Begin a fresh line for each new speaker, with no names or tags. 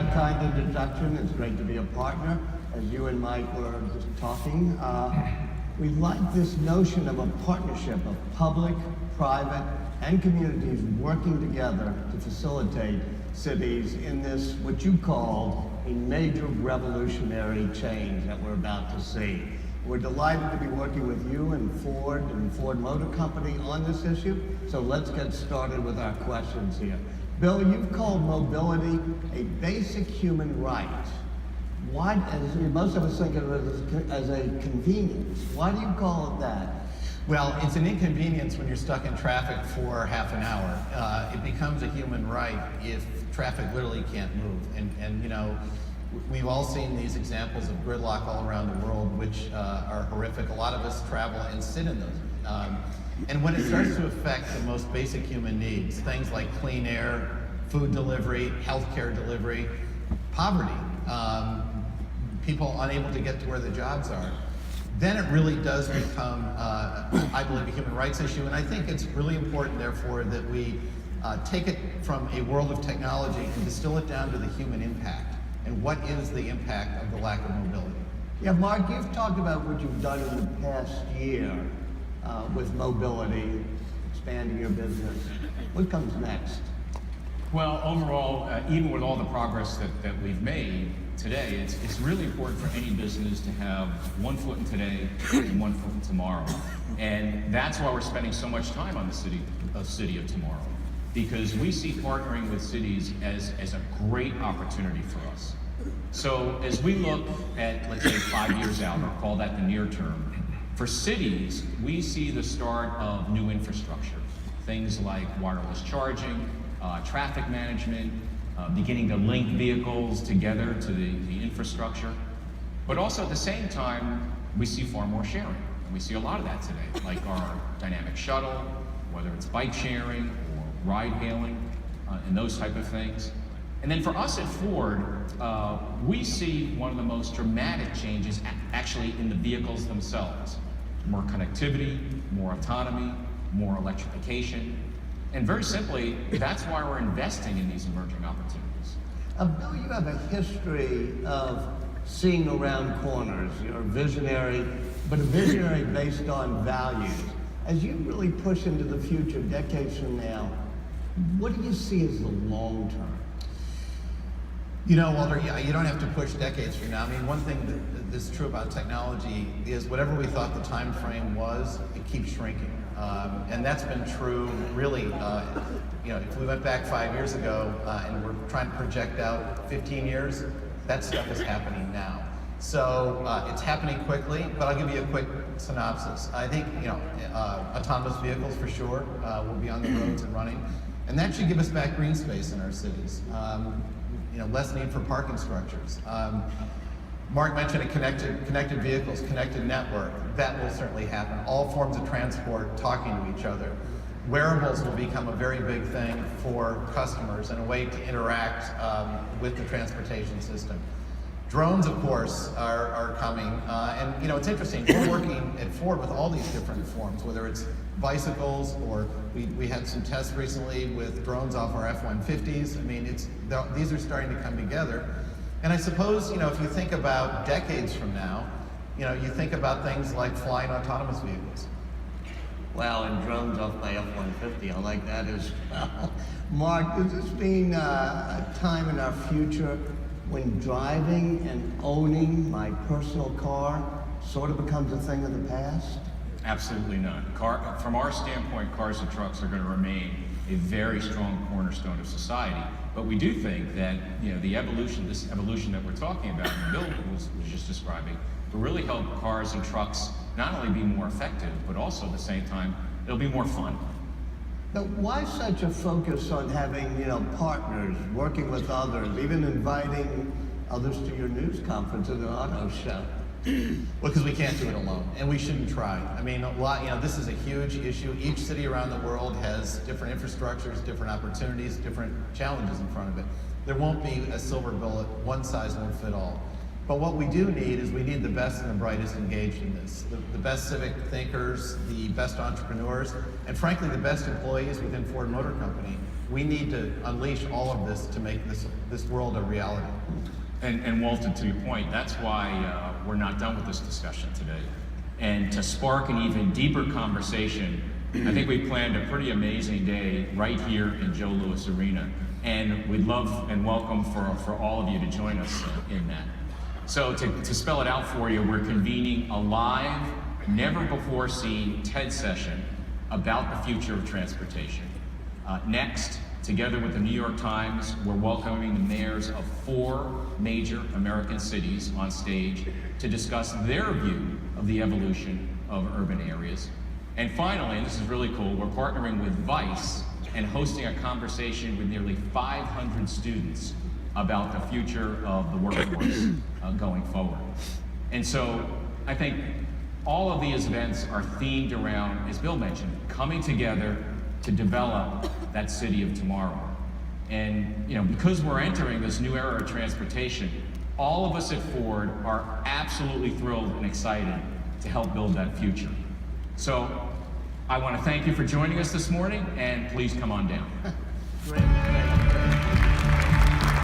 that kind introduction. It's great to be a partner. As you and Mike were just talking, we like this notion of a partnership of public, private, and communities working together to facilitate cities in this, what you called, a major revolutionary change that we're about to see. We're delighted to be working with you and Ford Motor Company on this issue. So let's get started with our questions here. Bill, you've called mobility a basic human right. Why, as most of us think of it as a convenience, why do you call it that?
Well, it's an inconvenience when you're stuck in traffic for half an hour. It becomes a human right if traffic literally can't move. And you know, we've all seen these examples of gridlock all around the world, which are horrific. A lot of us travel and sit in those. And when it starts to affect the most basic human needs, things like clean air, food delivery, healthcare delivery, poverty, people unable to get to where the jobs are, then it really does become, I believe, a human rights issue. And I think it's really important, therefore, that we take it from a world of technology and distill it down to the human impact. And what is the impact of the lack of mobility?
Yeah, Mark, you've talked about what you've done in the past year with mobility, expanding your business. What comes next?
Well, overall, even with all the progress that we've made today, it's really important for any business to have one foot in today and one foot in tomorrow. And that's why we're spending so much time on the city of tomorrow, because we see partnering with cities as a great opportunity for us. So as we look at, let's say, 5 years out, or call that the near term, for cities, we see the start of new infrastructure, things like wireless charging, traffic management, beginning to link vehicles together to the infrastructure. But also at the same time, we see far more sharing. And we see a lot of that today, like our dynamic shuttle, whether it's bike sharing or ride hailing, and those type of things. And then for us at Ford, we see one of the most dramatic changes actually in the vehicles themselves. More connectivity, more autonomy, more electrification. And very simply, that's why we're investing in these emerging opportunities.
Bill, you have a history of seeing around corners. You're a visionary, but a visionary based on values. As you really push into the future, decades from now, what do you see as the long term?
You know, Walter, you don't have to push decades from now. I mean, one thing that's true about technology is whatever we thought the time frame was, it keeps shrinking. And that's been true, really, you know, if we went back 5 years ago and we're trying to project out 15 years, that stuff is happening now. So it's happening quickly, but I'll give you a quick synopsis. I think, you know, autonomous vehicles for sure will be on the roads and running. And that should give us back green space in our cities. You know, less need for parking structures. Mark mentioned connected vehicles, connected network. That will certainly happen. All forms of transport talking to each other. Wearables will become a very big thing for customers and a way to interact with the transportation system. Drones, of course, are coming. And you know, it's interesting. We're working at Ford with all these different forms, whether it's bicycles or we had some tests recently with drones off our F-150s. I mean, these are starting to come together. And I suppose, you know, if you think about decades from now, you know, you think about things like flying autonomous vehicles.
Well, and drones off my F-150, I like that as well. Mark, does this mean a time in our future when driving and owning my personal car sort of becomes a thing of the past?
Absolutely not. From our standpoint, cars and trucks are going to remain a very strong cornerstone of society. But we do think that, you know, this evolution that we're talking about, and Bill was just describing, will really help cars and trucks not only be more effective, but also at the same time, it'll be more fun.
Now, why such a focus on having, you know, partners, working with others, even inviting others to your news conference and an auto show?
Well, because we can't do it alone, and we shouldn't try. I mean, you know, this is a huge issue. Each city around the world has different infrastructures, different opportunities, different challenges in front of it. There won't be a silver bullet, one size won't fit all. But what we do need is we need the best and the brightest engaged in this. The best civic thinkers, the best entrepreneurs, and frankly, the best employees within Ford Motor Company we need to unleash all of this to make this world a reality.
And Walter, to your point, that's why we're not done with this discussion today. And to spark an even deeper conversation, I think we planned a pretty amazing day right here in Joe Louis Arena. And we'd love and welcome for all of you to join us in that. So to spell it out for you, we're convening a live, never before seen TED session about the future of transportation. Next, together with the New York Times, we're welcoming the mayors of 4 major American cities on stage to discuss their view of the evolution of urban areas. And finally, and this is really cool, we're partnering with Vice and hosting a conversation with nearly 500 students about the future of the workforce going forward. And so I think all of these events are themed around, as Bill mentioned, coming together to develop that city of tomorrow. And because we're entering this new era of transportation, all of us at Ford are absolutely thrilled and excited to help build that future. So I want to thank you for joining us this morning, and please come on down.
Great.